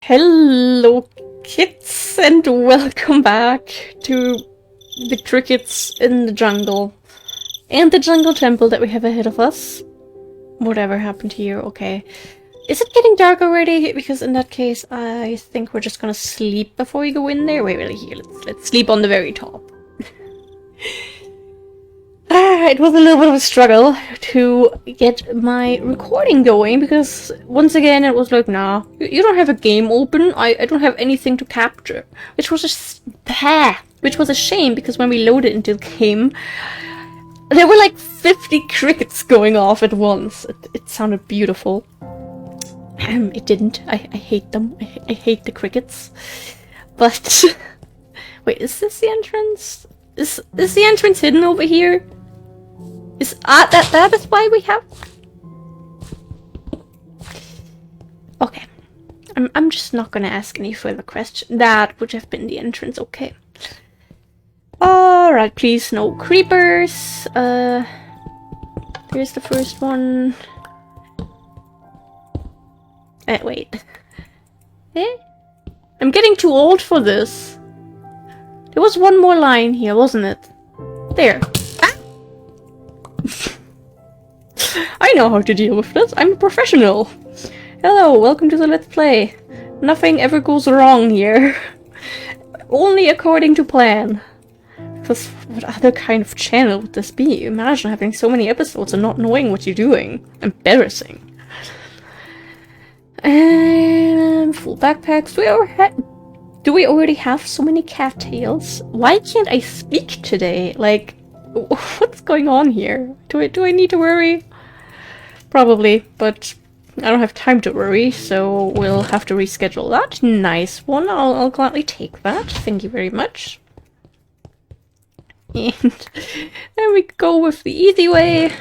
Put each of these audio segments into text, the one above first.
Hello kids and welcome back to the crickets in the jungle and the jungle temple that we have ahead of us. Whatever happened here, okay. Is it getting dark already? Because in that case I think we're just gonna sleep before we go in there. Wait, really here, let's sleep on the very top. It was a little bit of a struggle to get my recording going because once again it was like, nah, you don't have a game open, I don't have anything to capture. Which was a shame because when we loaded into the game there were like 50 crickets going off at once. It sounded beautiful. It didn't. I hate them. I hate the crickets. But wait, is this the entrance? Is the entrance hidden over here? That is why we have. Okay, I'm just not gonna ask any further questions. That would have been the entrance. Okay. All right, please no creepers. Here's the first one. Wait. I'm getting too old for this. There was one more line here, wasn't it? There. I know how to deal with this. I'm a professional. Hello, welcome to the Let's Play. Nothing ever goes wrong here. Only according to plan. Because what other kind of channel would this be? Imagine having so many episodes and not knowing what you're doing. Embarrassing. And full backpacks. Do we already have so many cattails? Why can't I speak today? Like, what's going on here? Do I need to worry? Probably, but I don't have time to worry, so we'll have to reschedule that. Nice one. I'll gladly take that. Thank you very much. And then we go with the easy way.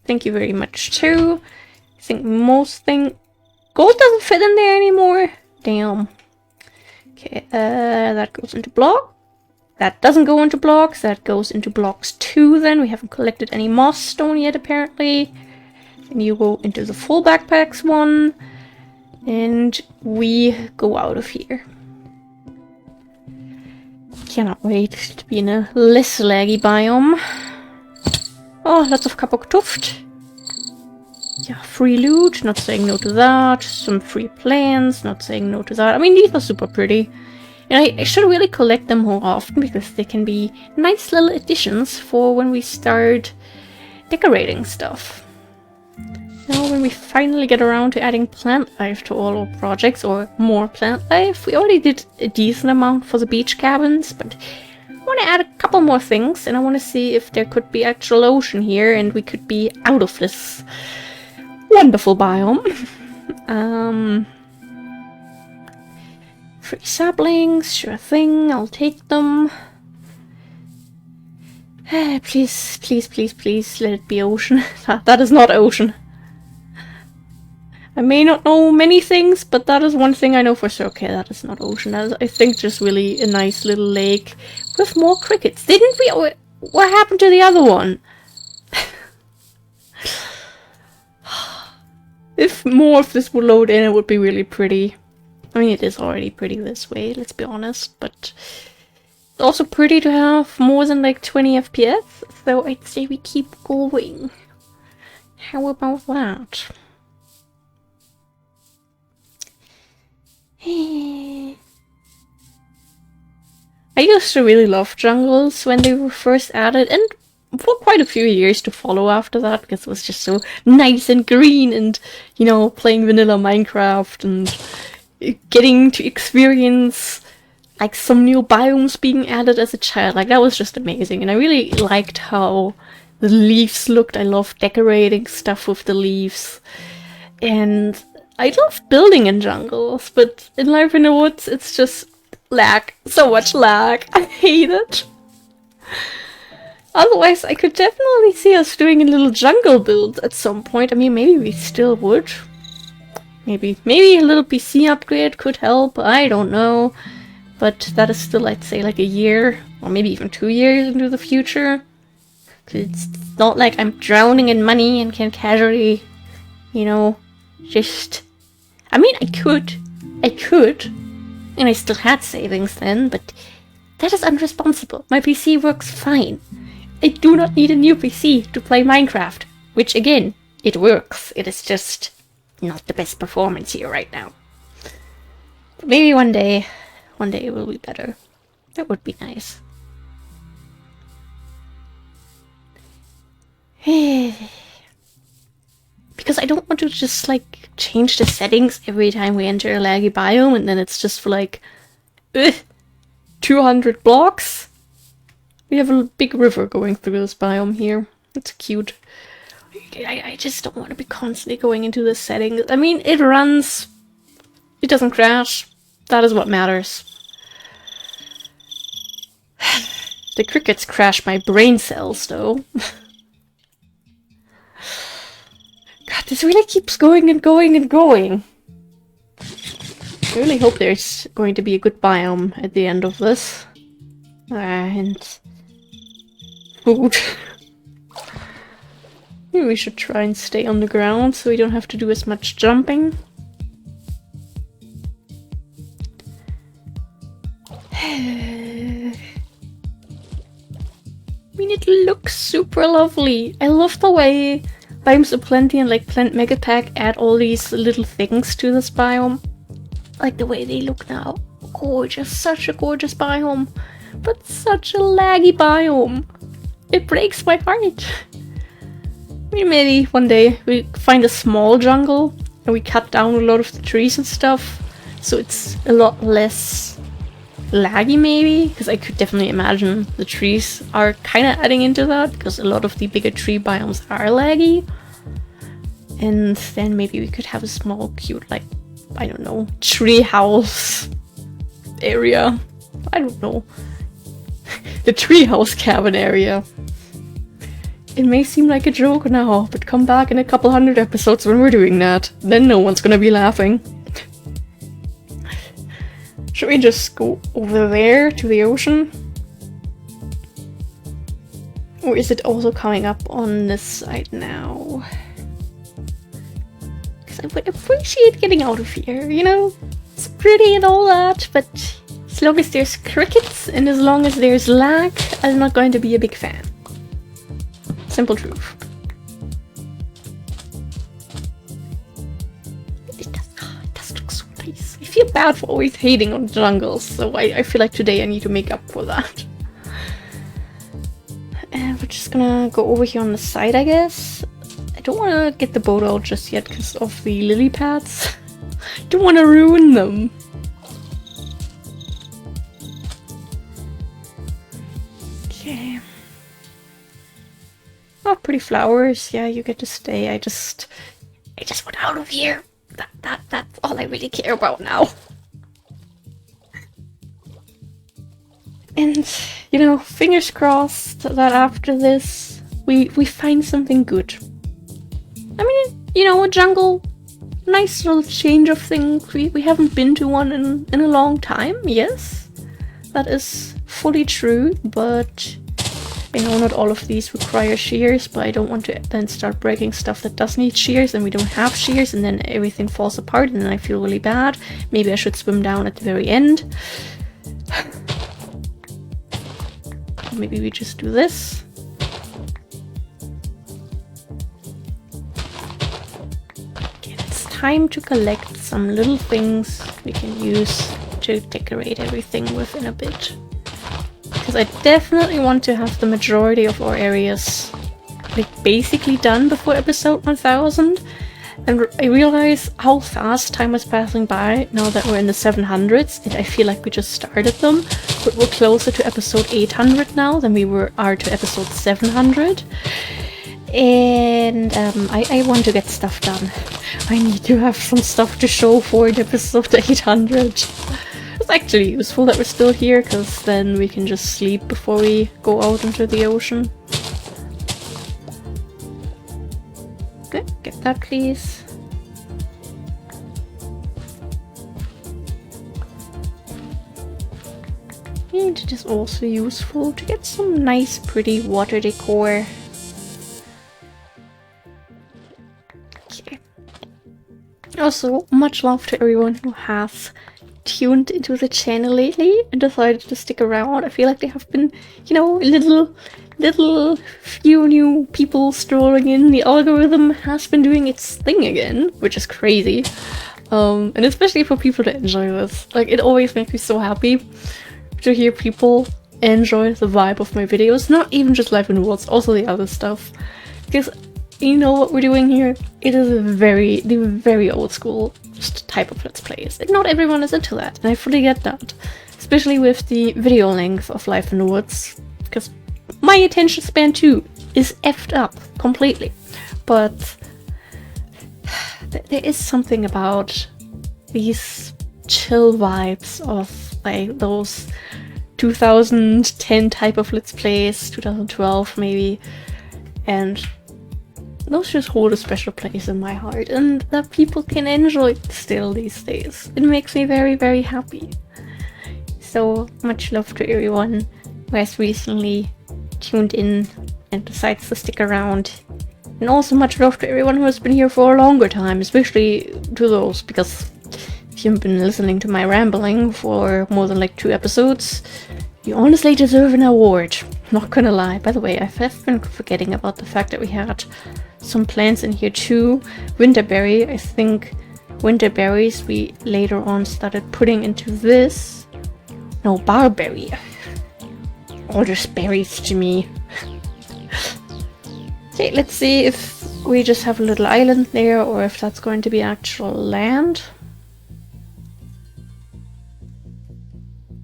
Thank you very much too. I think most thing gold doesn't fit in there anymore. Damn. Okay, that goes into block. That doesn't go into blocks. That goes into blocks 2 then. We haven't collected any moss stone yet apparently. And you go into the full backpacks one. And we go out of here. Cannot wait to be in a less laggy biome. Oh, lots of Kapok-Tuft. Yeah, free loot, not saying no to that. Some free plants, not saying no to that. I mean, these are super pretty. And I should really collect them more often because they can be nice little additions for when we start decorating stuff. Now, when we finally get around to adding plant life to all our projects, or more plant life, we already did a decent amount for the beach cabins, but I want to add a couple more things, and I want to see if there could be actual ocean here, and we could be out of this wonderful biome. Free saplings, sure thing, I'll take them. Please, please, please, please, let it be ocean. That is not ocean. I may not know many things, but that is one thing I know for sure. Okay, that is not ocean. That is, I think, just really a nice little lake with more crickets. Didn't we? What happened to the other one? If more of this would load in, it would be really pretty. I mean, it is already pretty this way, let's be honest, but it's also pretty to have more than like 20 FPS, so I'd say we keep going. How about that? I used to really love jungles when they were first added, and for quite a few years to follow after that, because it was just so nice and green and, you know, playing vanilla Minecraft and getting to experience like some new biomes being added as a child. Like, that was just amazing, and I really liked how the leaves looked. I love decorating stuff with the leaves, and I love building in jungles, but in Life in the Woods it's just lag. So much lag. I hate it. Otherwise, I could definitely see us doing a little jungle build at some point. I mean, maybe we still would. Maybe a little PC upgrade could help. I don't know. But that is still, I'd say, like a year, or maybe even 2 years into the future. 'Cause it's not like I'm drowning in money and can casually, you know, just... I mean, I could, I could, and I still had savings then, but that is irresponsible. My PC works fine. I do not need a new PC to play Minecraft, which again, it works. It is just not the best performance here right now. But maybe one day it will be better. That would be nice. Because I don't want to just like change the settings every time we enter a laggy biome and then it's just for like 200 blocks. We have a big river going through this biome here. It's cute. I just don't want to be constantly going into the settings. I mean, it runs. It doesn't crash. That is what matters. The crickets crash my brain cells, though. God, this really keeps going and going and going. I really hope there's going to be a good biome at the end of this. And food. Maybe we should try and stay on the ground so we don't have to do as much jumping. I mean, it looks super lovely. I love the way Biomes Aplenty and like Plant Megapack add all these little things to this biome. Like the way they look now. Gorgeous, such a gorgeous biome. But such a laggy biome. It breaks my heart. I mean, maybe one day we find a small jungle and we cut down a lot of the trees and stuff. So it's a lot less laggy maybe, because I could definitely imagine the trees are kind of adding into that, because a lot of the bigger tree biomes are laggy. And then maybe we could have a small cute, like, I don't know, tree house area. I don't know. The treehouse cabin area. It may seem like a joke now, but come back in a couple hundred episodes when we're doing that. Then no one's gonna be laughing. Should we just go over there to the ocean? Or is it also coming up on this side now? Because I would appreciate getting out of here, you know? It's pretty and all that, but as long as there's crickets and as long as there's lag, I'm not going to be a big fan. Simple truth. It does look so nice. I feel bad for always hating on jungles, so I feel like today I need to make up for that. And we're just gonna go over here on the side, I guess. I don't want to get the boat out just yet because of the lily pads. I don't want to ruin them. Okay. Oh, pretty flowers. Yeah, you get to stay. I just want out of here. That's all I really care about now. And, you know, fingers crossed that after this, we find something good. I mean, you know, a jungle, nice little change of things. We haven't been to one in a long time, yes. That is fully true, but I know not all of these require shears, but I don't want to then start breaking stuff that does need shears and we don't have shears and then everything falls apart and then I feel really bad. Maybe I should swim down at the very end. Maybe we just do this. Okay, it's time to collect some little things we can use to decorate everything with in a bit. Because I definitely want to have the majority of our areas like basically done before episode 1000. And I realize how fast time is passing by now that we're in the 700s, and I feel like we just started them, but we're closer to episode 800 now than we are to episode 700. And I want to get stuff done. I need to have some stuff to show for in episode 800. It's actually useful that we're still here, because then we can just sleep before we go out into the ocean. Okay, get that please. And it is also useful to get some nice pretty water decor. Okay. Also, much love to everyone who has tuned into the channel lately and decided to stick around. I feel like there have been, you know, little few new people strolling in. The algorithm has been doing its thing again, which is crazy. And especially for people to enjoy this. Like, it always makes me so happy to hear people enjoy the vibe of my videos. Not even just Life in Worlds, also the other stuff. Because you know what we're doing here? It is the very old school type of Let's Plays. And not everyone is into that, and I fully get that. Especially with the video length of Life in the Woods. Because my attention span too is effed up completely. But there is something about these chill vibes of like those 2010 type of Let's Plays, 2012 maybe, and those just hold a special place in my heart, and that people can enjoy it still these days. It makes me very happy. So much love to everyone who has recently tuned in and decides to stick around. And also much love to everyone who has been here for a longer time, especially to those, because if you've been listening to my rambling for more than like 2 episodes, you honestly deserve an award. Not gonna lie. By the way, I've been forgetting about the fact that we had some plants in here too. Winterberry, I think winterberries we later on started putting into this. No, barberry. All just berries to me. Okay, let's see if we just have a little island there or if that's going to be actual land.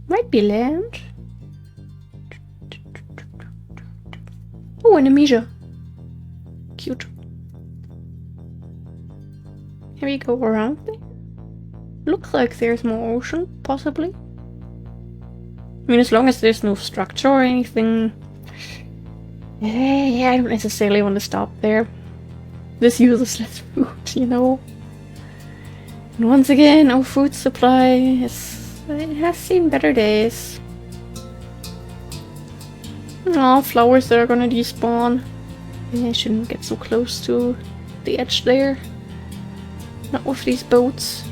Might be land. Oh, an amnesia. Cute. Can we go around there? Looks like there's more ocean, possibly. I mean, as long as there's no structure or anything. Yeah, I don't necessarily want to stop there. This uses less food, you know. And once again, our food supply it has seen better days. Oh, flowers that are gonna despawn. I shouldn't get so close to the edge there. Not with these boats.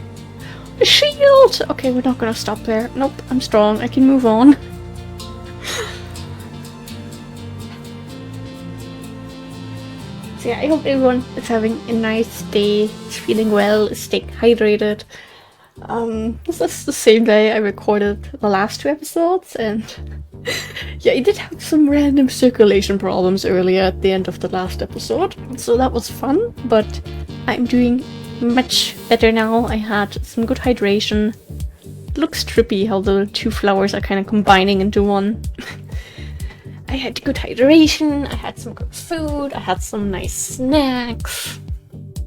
A shield! Okay, we're not gonna stop there. Nope, I'm strong. I can move on. So yeah, I hope everyone is having a nice day, is feeling well, is staying hydrated. This is the same day I recorded the last 2 episodes, and yeah, I did have some random circulation problems earlier at the end of the last episode, so that was fun, but I'm doing much better now. I had some good hydration. It looks trippy how the 2 flowers are kind of combining into one. I had good hydration, I had some good food, I had some nice snacks.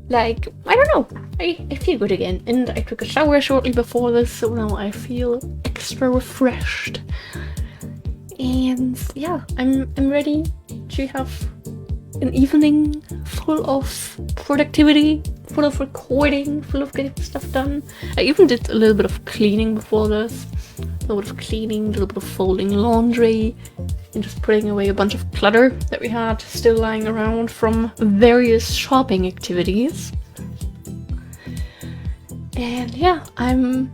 Like, I don't know, I feel good again. And I took a shower shortly before this, so now I feel extra refreshed. And yeah, I'm ready to have an evening full of productivity, full of recording, full of getting stuff done. I even did a little bit of cleaning before this. A little bit of cleaning, a little bit of folding laundry, and just putting away a bunch of clutter that we had still lying around from various shopping activities. And yeah, I'm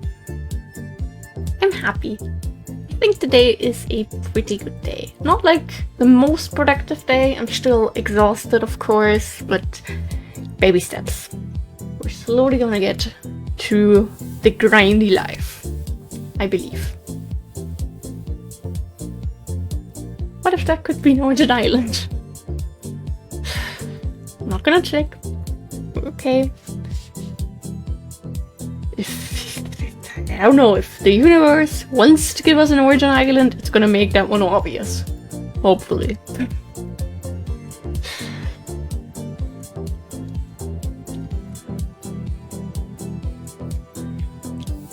happy. I think today is a pretty good day. Not like the most productive day. I'm still exhausted, of course, but baby steps. We're slowly gonna get to the grindy life, I believe. What if that could be Northern Island? I'm not gonna check. Okay. I don't know, if the universe wants to give us an origin island, it's gonna make that one obvious. Hopefully.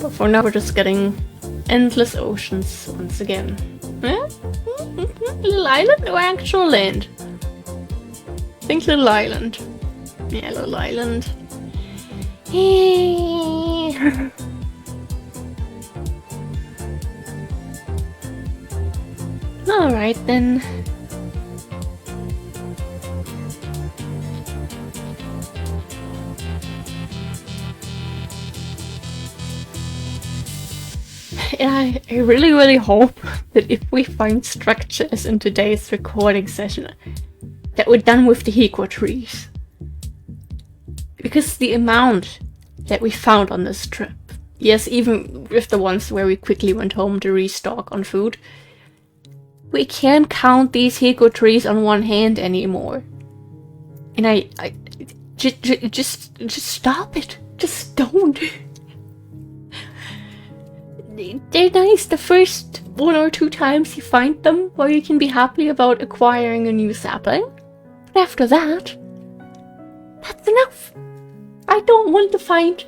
But for now we're just getting endless oceans once again. Eh? Little island or actual land? I think little island. Yeah, little island. Alright then. And I really, really hope that if we find structures in today's recording session, that we're done with the hiko trees. Because the amount that we found on this trip, yes, even with the ones where we quickly went home to restock on food, we can't count these hiko trees on one hand anymore. And just stop it. Just don't. They're nice the first 1 or 2 times you find them, where you can be happy about acquiring a new sapling. But after that, that's enough. I don't want to find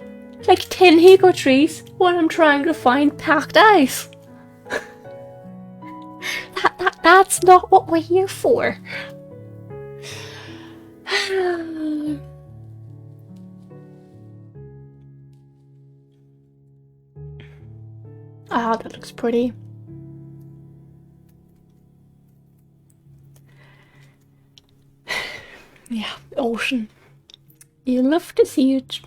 like 10 hiko trees when I'm trying to find packed ice. That's not what we're here for. Ah, that looks pretty. Yeah, ocean. You love to see it.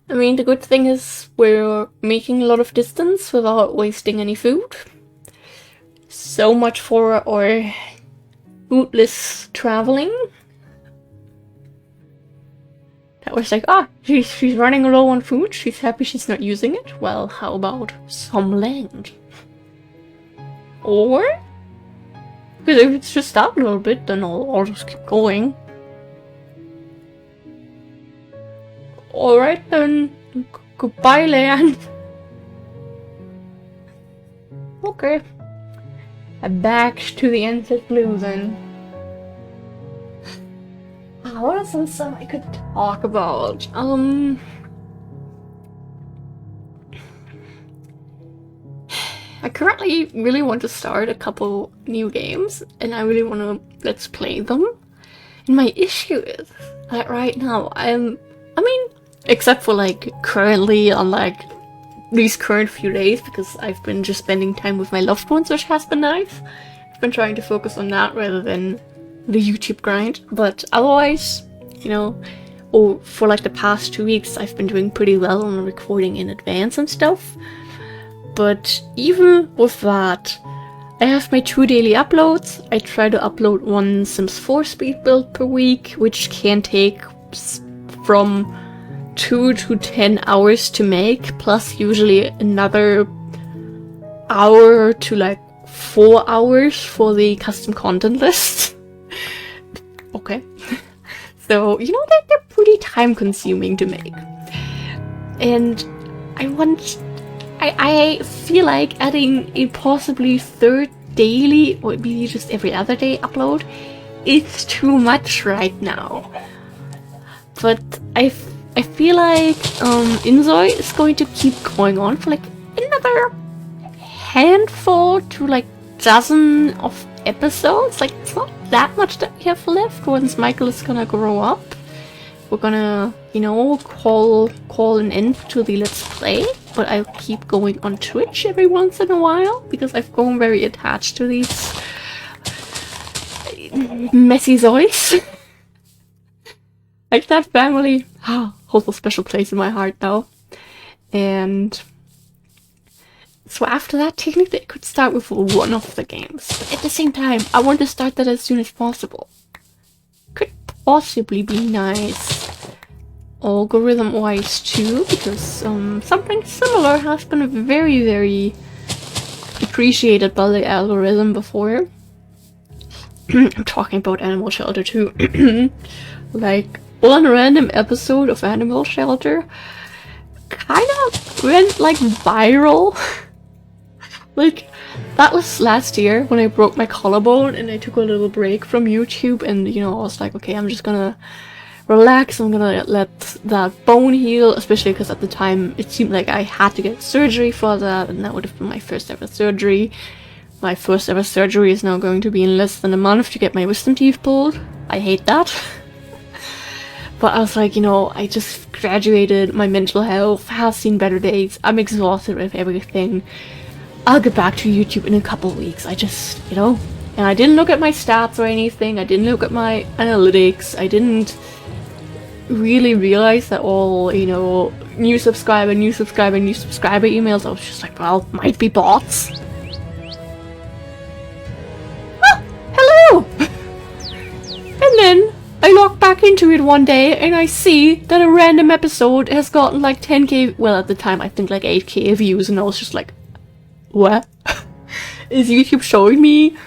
I mean, the good thing is we're making a lot of distance without wasting any food. So much for our foodless traveling. That was like, she's running low on food, she's happy she's not using it. Well, how about some land? Or, because if it's just that a little bit, then I'll just keep going. Alright then, goodbye land. Okay. Back to the Enset Blue then. What else I could talk about? I currently really want to start a couple new games, and I really want to let's play them. And my issue is that right now I mean, except for like currently on like these current few days, because I've been just spending time with my loved ones, which has been nice. I've been trying to focus on that rather than the YouTube grind, but otherwise, you know, for like the past 2 weeks I've been doing pretty well on recording in advance and stuff. But even with that, I have my 2 daily uploads. I try to upload 1 Sims 4 speed build per week, which can take from 2 to 10 hours to make, plus usually another hour to like 4 hours for the custom content list. Okay. So, you know, they're pretty time consuming to make. And I feel like adding a possibly 3rd daily, or maybe just every other day upload, is too much right now. But I feel like Inzoi is going to keep going on for like another handful to like dozen of episodes. Like, it's not that much that we have left. Once Michael is gonna grow up, we're gonna, you know, call an end to the Let's Play. But I'll keep going on Twitch every once in a while, because I've grown very attached to these messy zoids. Like, that family holds a special place in my heart now. And so after that, technically I could start with 1 of the games. But at the same time, I want to start that as soon as possible. Could possibly be nice algorithm-wise too, because something similar has been very, very appreciated by the algorithm before. I'm talking about Animal Shelter too. Like, 1 random episode of Animal Shelter kind of went like viral. Like, that was last year when I broke my collarbone and I took a little break from YouTube, and you know, I was like, okay, I'm just gonna relax, I'm gonna let that bone heal, especially because at the time it seemed like I had to get surgery for that, and that would have been my first ever surgery. My first ever surgery is now going to be in less than a month to get my wisdom teeth pulled. I hate that. But I was like, you know, I just graduated, my mental health has seen better days, I'm exhausted with everything. I'll get back to YouTube in a couple weeks. I just, you know, and I didn't look at my stats or anything, I didn't look at my analytics, I didn't really realize that all, you know, new subscriber, new subscriber, new subscriber emails. I was just like, well, might be bots. Ah, hello! And then I log back into it one day and I see that a random episode has gotten like 10k, well at the time I think like 8k views, and I was just like, what? Is YouTube showing me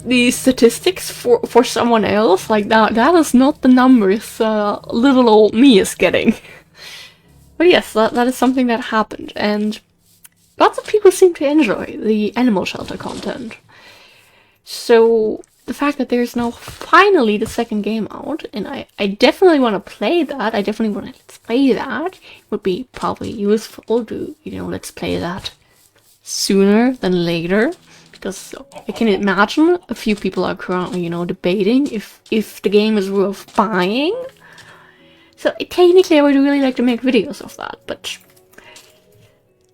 the statistics for someone else? Like that is not the numbers little old me is getting. But yes, that is something that happened, and lots of people seem to enjoy the animal shelter content. So the fact that there's now finally the second game out, and I definitely want to play that, I definitely want to let's play that, would be probably useful to, you know, let's play that sooner than later, because I can imagine a few people are currently, you know, debating if the game is worth buying. So technically I would really like to make videos of that, but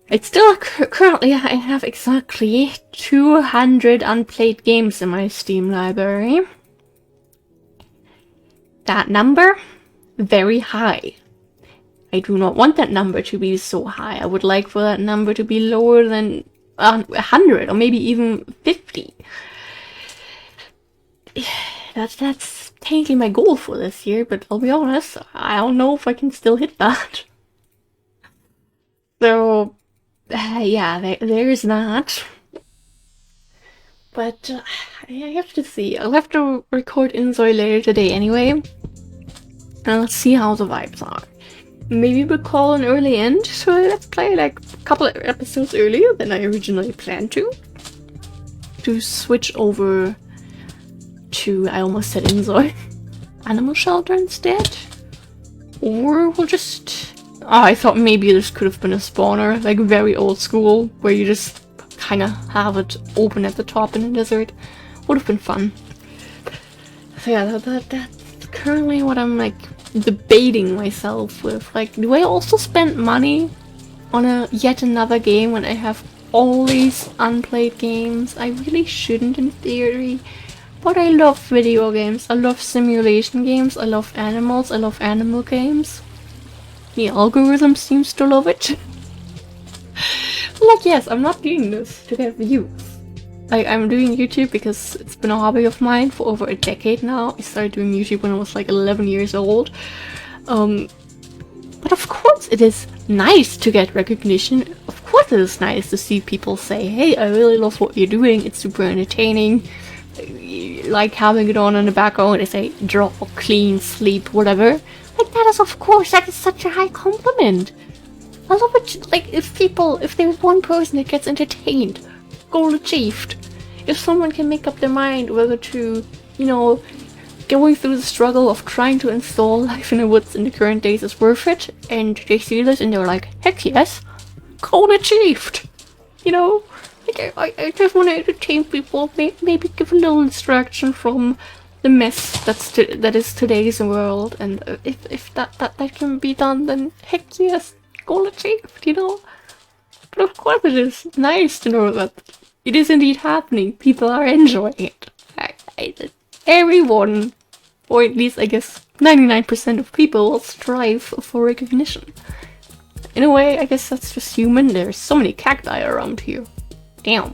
it's still currently I have exactly 200 unplayed games in my Steam library. That number, very high. I do not want that number to be so high. I would like for that number to be lower than 100 or maybe even 50. That's technically my goal for this year, but I'll be honest, I don't know if I can still hit that. So, yeah, there's that. But I have to see. I'll have to record Inzoi later today anyway. And let's see how the vibes are. Maybe we'll call an early end, so let's play like a couple of episodes earlier than I originally planned to. To switch over to, I almost said Inzoi, Animal Shelter instead. Or we'll just... Oh, I thought maybe this could have been a spawner, like very old school, where you just kind of have it open at the top in the desert. Would have been fun. So yeah, that's currently what I'm like debating myself with. Like, do I also spend money on yet another game when I have all these unplayed games? I really shouldn't in theory. But I love video games, I love simulation games, I love animals, I love animal games. The algorithm seems to love it. Like, yes, I'm not doing this to get views. Like, I'm doing YouTube because it's been a hobby of mine for over a decade now. I started doing YouTube when I was like 11 years old. But of course it is nice to get recognition. Of course it is nice to see people say, hey, I really love what you're doing, it's super entertaining. Like having it on in the background, they say draw, clean, sleep, whatever. Like that is, of course, that is such a high compliment. I love it. Like if there's one person that gets entertained, goal achieved. If someone can make up their mind whether to, you know, going through the struggle of trying to install Life in the Woods in the current days is worth it, and they see this and they're like, heck yes, goal achieved. You know? I just want to entertain people, maybe give a little distraction from the mess that is today's world, and if that can be done, then heck yes, goal achieved, you know? But of course it is nice to know that it is indeed happening, people are enjoying it. Everyone, or at least I guess 99% of people, will strive for recognition. In a way, I guess that's just human. There's so many cacti around here. Damn.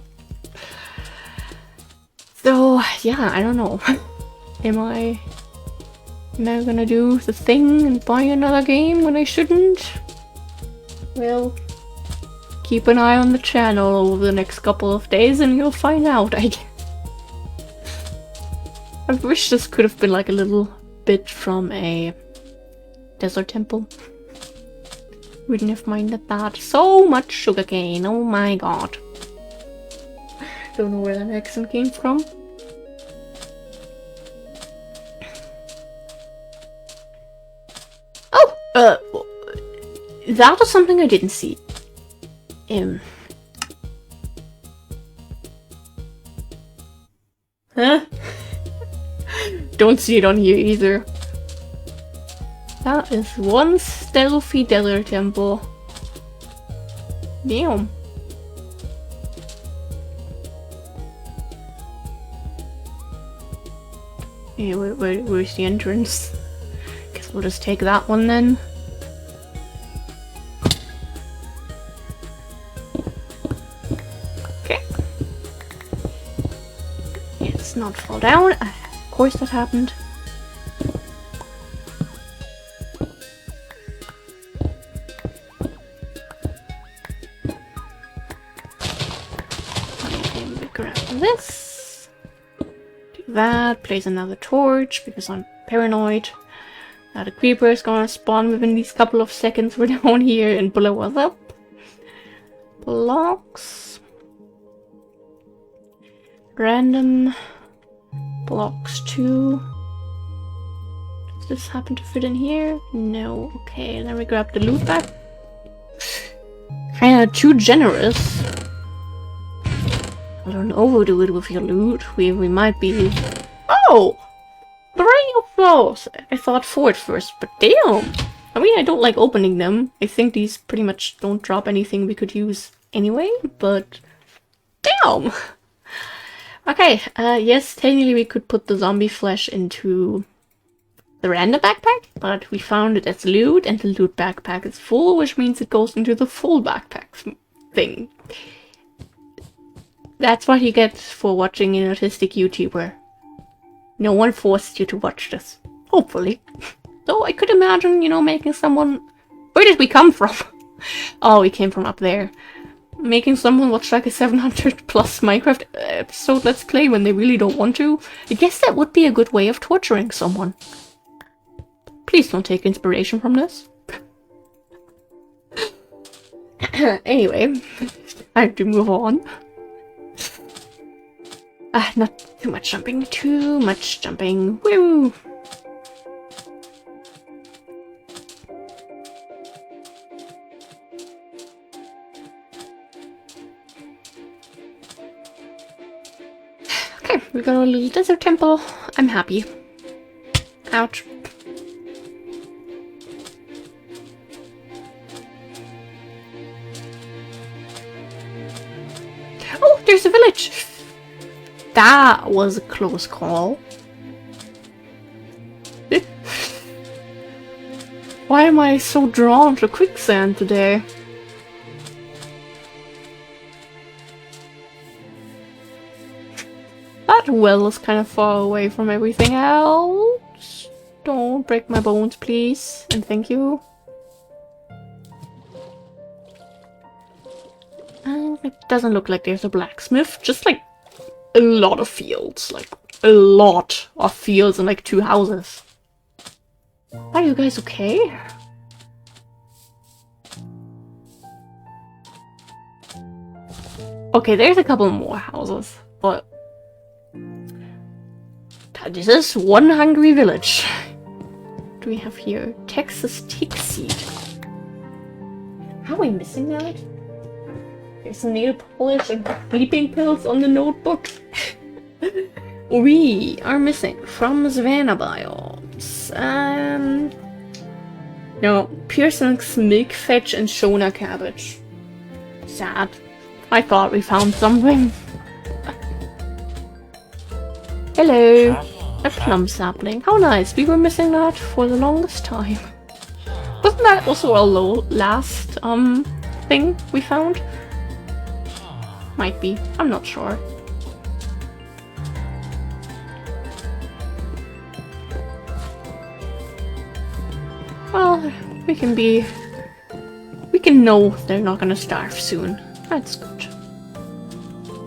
So, yeah, I don't know. Am I gonna do the thing and buy another game when I shouldn't? Well, keep an eye on the channel over the next couple of days and you'll find out, I guess. I wish this could have been like a little bit from a desert temple. Wouldn't have minded that. So much sugarcane, oh my god. Don't know where that accent came from. Oh! That was something I didn't see. Huh? Don't see it on here either. That is one stealthy desert temple. Damn. Hey, where's the entrance? Guess we'll just take that one then. not fall down. Of course that happened. Okay, we grab this. Do that. Place another torch because I'm paranoid. Now the creeper is gonna spawn within these couple of seconds. We're down here and blow us up. Blocks. Random. Blocks 2. Does this happen to fit in here? No. Okay, then we grab the loot back. Kinda too generous. I don't overdo it with your loot. We might be... Oh! 3 of those! I thought 4 at first, but damn! I mean, I don't like opening them. I think these pretty much don't drop anything we could use anyway, but... Damn! Okay, yes, technically we could put the zombie flesh into the random backpack, but we found it as loot, and the loot backpack is full, which means it goes into the full backpack thing. That's what you get for watching an autistic YouTuber. No one forced you to watch this. Hopefully. Though I could imagine, you know, making someone... Where did we come from? Oh, we came from up there. Making someone watch like a 700 plus Minecraft episode Let's Play when they really don't want to. I guess that would be a good way of torturing someone. Please don't take inspiration from this. Anyway, time to move on. Not too much jumping, too much jumping. Woo! Okay, we got a little desert temple. I'm happy. Ouch. Oh, there's a village! That was a close call. Why am I so drawn to quicksand today? That well is kind of far away from everything else. Don't break my bones, please. And thank you. And it doesn't look like there's a blacksmith. Just like a lot of fields. Like a lot of fields and like 2 houses. Are you guys okay? Okay, there's a couple more houses, but this is one hungry village. What do we have here? Texas teak seed. How are we missing that? There's some nail polish and sleeping pills on the notebook. We are missing from Savannah biomes. No, Pearson's milk fetch and Shona cabbage. Sad. I thought we found something. Hello. A plum sapling. How nice. We were missing that for the longest time. Wasn't that also our last thing we found? Might be. I'm not sure. Well, we can know they're not gonna starve soon. That's good.